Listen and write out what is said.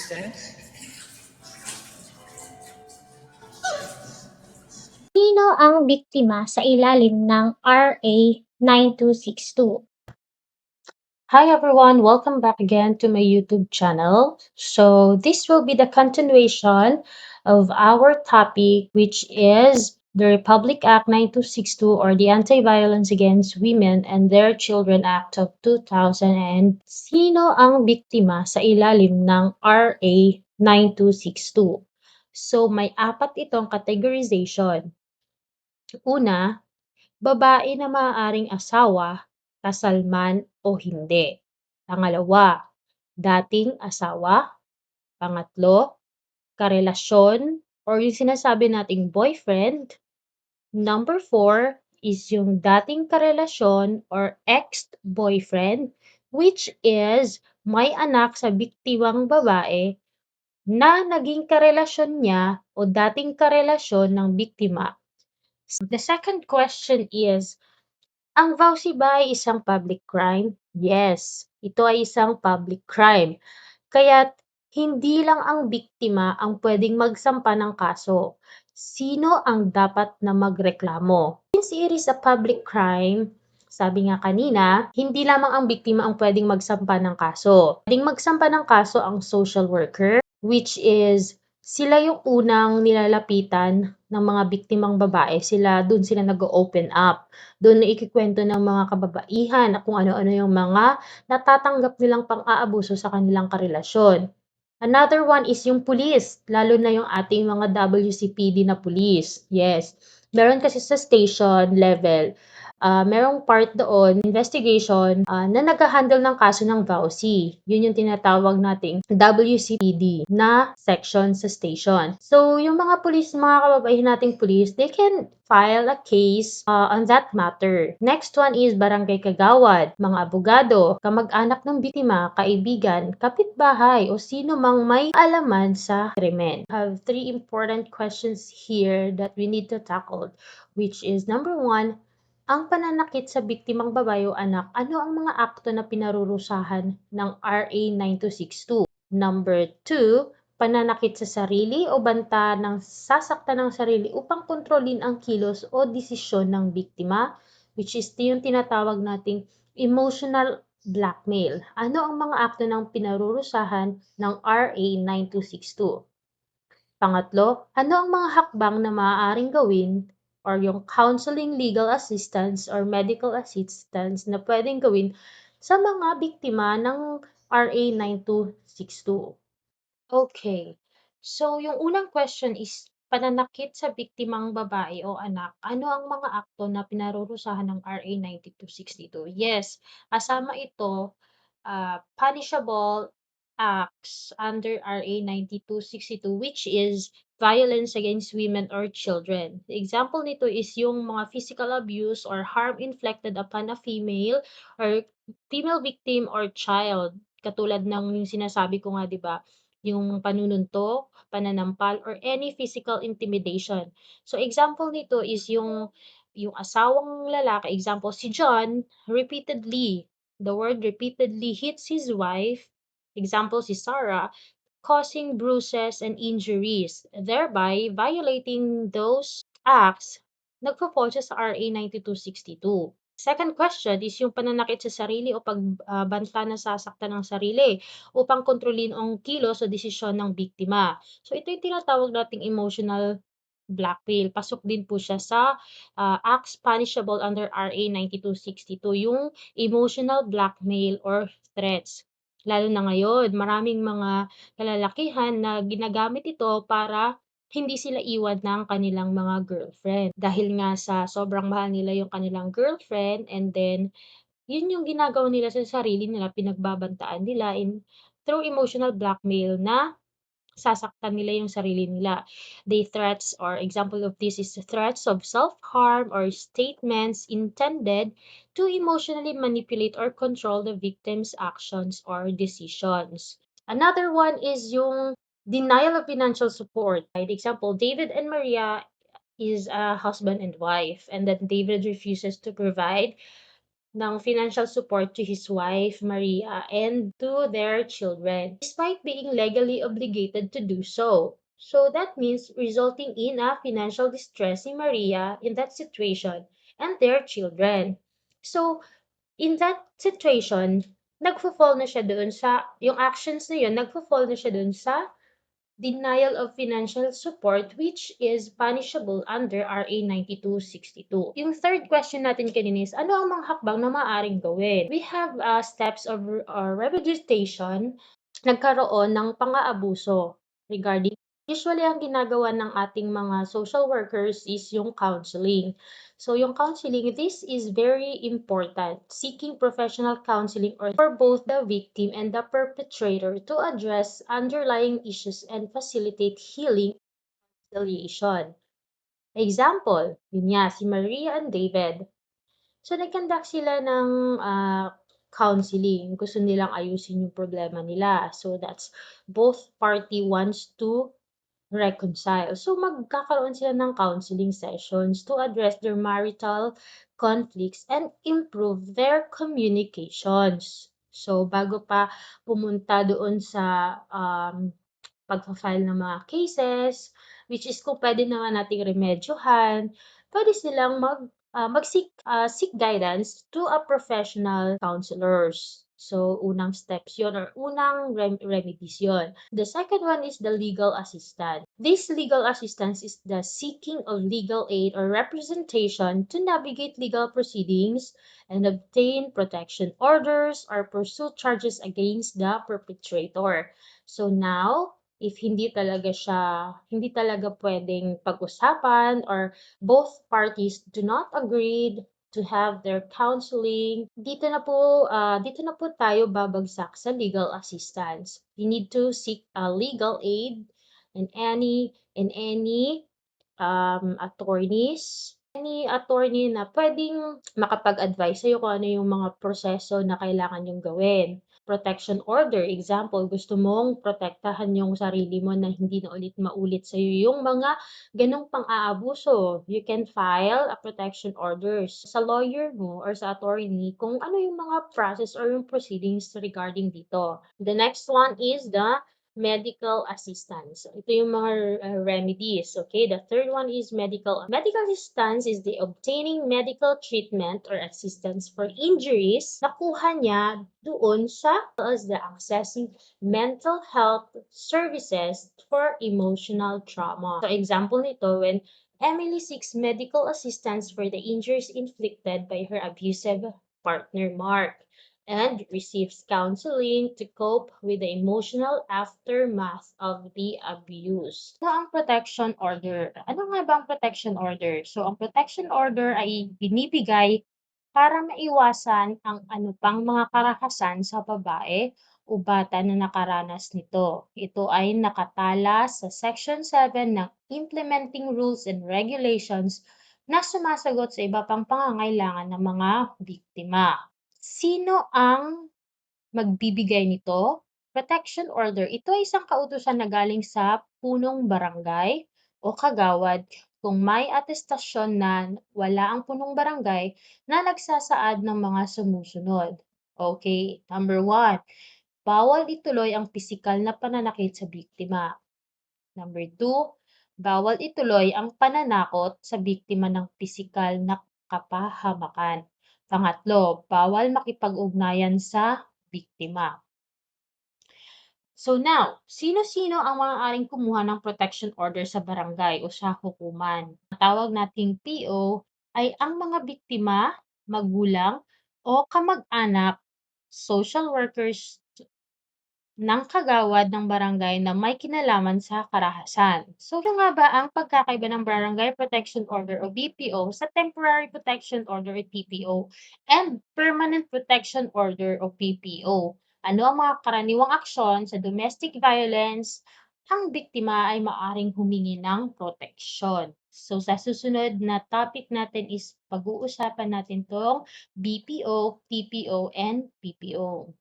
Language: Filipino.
Sino ang biktima sa ilalim ng RA 9262? Hi everyone, welcome back again to my YouTube channel. So this will be the continuation of our topic, which is the Republic Act 9262 or the Anti-Violence Against Women and Their Children Act of 2000. Sino ang biktima sa ilalim ng RA 9262? So may apat itong categorization. Una, babae na maaaring asawa, kasal man o hindi. Pangalawa, dating asawa. Pangatlo, karelasyon or yung sinasabi nating boyfriend. Number 4 is yung dating karelasyon or ex-boyfriend, which is may anak sa biktimang babae na naging karelasyon niya o dating karelasyon ng biktima. The second question is, ang vowsy ba ay isang public crime? Yes, ito ay isang public crime. Kaya't hindi lang ang biktima ang pwedeng magsampa ng kaso. Sino ang dapat na magreklamo? Since it is a public crime, sabi nga kanina, hindi lamang ang biktima ang pwedeng magsampa ng kaso. Pwedeng magsampa ng kaso ang social worker, which is sila yung unang nilalapitan ng mga biktimang babae. Doon sila nag-open up. Doon na ikikwento ng mga kababaihan at kung ano-ano yung mga natatanggap nilang pang-aabuso sa kanilang karelasyon. Another one is yung police, lalo na yung ating mga WCPD na police. Yes, meron kasi sa station level, merong part doon, investigation, na nag-handle ng kaso ng vowsy. Yun yung tinatawag nating WCPD na section sa station. So, yung mga police, mga kababaihan nating police, they can file a case on that matter. Next one is barangay kagawad, mga abogado, kamag-anak ng biktima, kaibigan, kapitbahay, o sino mang may alaman sa krimen. I have 3 important questions here that we need to tackle, which is number 1, ang pananakit sa biktimang babae o anak, ano ang mga akto na pinarurusahan ng RA 9262? Number 2, pananakit sa sarili o banta ng sasaktan ng sarili upang kontrolin ang kilos o desisyon ng biktima, which is yung tinatawag nating emotional blackmail. Ano ang mga akto ng pinarurusahan ng RA 9262? Pangatlo, ano ang mga hakbang na maaaring gawin or yung counseling, legal assistance, or medical assistance na pwedeng gawin sa mga biktima ng RA 9262? Okay. So, yung unang question is, pananakit sa biktimang babae o anak, ano ang mga akto na pinarurusahan ng RA 9262? Yes, kasama ito, punishable acts under RA 9262, which is violence against women or children. The example nito is yung mga physical abuse or harm inflicted upon a female or female victim or child. Katulad ng yung sinasabi ko nga, di ba? Yung panununtok, pananampal, or any physical intimidation. So, example nito is yung asawang lalaki, example, si John, repeatedly, the word repeatedly hits his wife, example, si Sarah, causing bruises and injuries, thereby violating those acts, nagpo-fall siya sa RA 9262. Second question is yung pananakit sa sarili o pagbanta na sasaktan ng sarili upang kontrolin ang kilos o desisyon ng biktima. So ito yung tinatawag nating emotional blackmail. Pasok din po siya sa acts punishable under RA 9262, yung emotional blackmail or threats. Lalo na ngayon, maraming mga kalalakihan na ginagamit ito para hindi sila iwan ng kanilang mga girlfriend. Dahil nga sa sobrang mahal nila yung kanilang girlfriend, and then yun yung ginagawa nila sa sarili nila, pinagbabantaan nila through emotional blackmail na sasaktan nila yung sarili nila. They threats, or example of this is threats of self-harm or statements intended to emotionally manipulate or control the victim's actions or decisions. Another one is yung denial of financial support. Like example, David and Maria is a husband and wife, and then David refuses to provide ng financial support to his wife, Maria, and to their children, despite being legally obligated to do so. So that means resulting in a financial distress in Maria in that situation and their children. So, in that situation, nagfo-fall na siya doon sa, yung actions na yun, nagfo-fall na siya doon sa denial of financial support, which is punishable under RA 9262. Yung third question natin kanina is, ano ang mga hakbang na maaaring gawin? We have steps of rehabilitation. Nagkaroon ng pang-aabuso regarding, usually ang ginagawa ng ating mga social workers is yung counseling. So yung counseling, this is very important. Seeking professional counseling or for both the victim and the perpetrator to address underlying issues and facilitate healing and reconciliation. Example, yun nga, si Maria and David. So nag-conduct sila ng counseling. Gusto nilang ayusin yung problema nila. So that's both party wants to reconcile. So, magkakaroon sila ng counseling sessions to address their marital conflicts and improve their communications. So, bago pa pumunta doon sa pagfa-file ng mga cases, which is kung pwede naman nating remedyohan, pwede silang seek guidance to a professional counselors. So, unang steps yon or unang remedies yon. The second one is the legal assistance. This legal assistance is the seeking of legal aid or representation to navigate legal proceedings and obtain protection orders or pursue charges against the perpetrator. So now, if hindi talaga pwedeng pag-usapan or both parties do not agree to have their counseling, dito na po tayo babagsak sa legal assistance. You need to seek a legal aid in any any attorney na pwedeng makapag-advise sa'yo kung ano yung mga proseso na kailangan yung gawin. Protection order, example, gusto mong protektahan yung sarili mo na hindi na maulit sa'yo yung mga ganong pang-aabuso. You can file a protection orders sa lawyer mo or sa attorney kung ano yung mga process or yung proceedings regarding dito. The next one is the medical assistance. So, ito yung mga remedies. Okay, the third one is medical. Medical assistance is the obtaining medical treatment or assistance for injuries na kuha niya doon sa as the accessing mental health services for emotional trauma. So, example nito, when Emily seeks medical assistance for the injuries inflicted by her abusive partner Mark and receives counseling to cope with the emotional aftermath of the abuse. Ano ang protection order? Ano nga ba ang protection order? So, ang protection order ay binibigay para maiwasan ang ano pang mga karahasan sa babae o bata na nakaranas nito. Ito ay nakatala sa Section 7 ng Implementing Rules and Regulations na sumasagot sa iba pang pangangailangan ng mga biktima. Sino ang magbibigay nito? Protection order. Ito ay isang kautusan na galing sa punong barangay o kagawad kung may atestasyon na wala ang punong barangay na nagsasaad ng mga sumusunod. Okay, number 1, bawal ituloy ang pisikal na pananakit sa biktima. Number 2, bawal ituloy ang pananakot sa biktima ng pisikal na kapahamakan. Pangatlo, bawal makipag-ugnayan sa biktima. So now, sino-sino ang maaaring kumuha ng protection order sa barangay o sa hukuman? Ang tawag nating PO ay ang mga biktima, magulang, o kamag-anak, social workers ng kagawad ng barangay na may kinalaman sa karahasan. So, ano nga ba ang pagkakaiba ng Barangay Protection Order o BPO sa Temporary Protection Order o TPO and Permanent Protection Order o PPO? Ano ang mga karaniwang aksyon sa domestic violence? Ang biktima ay maaring humingi ng proteksyon. So, sa susunod na topic natin is pag-uusapan natin tong BPO, TPO, and PPO.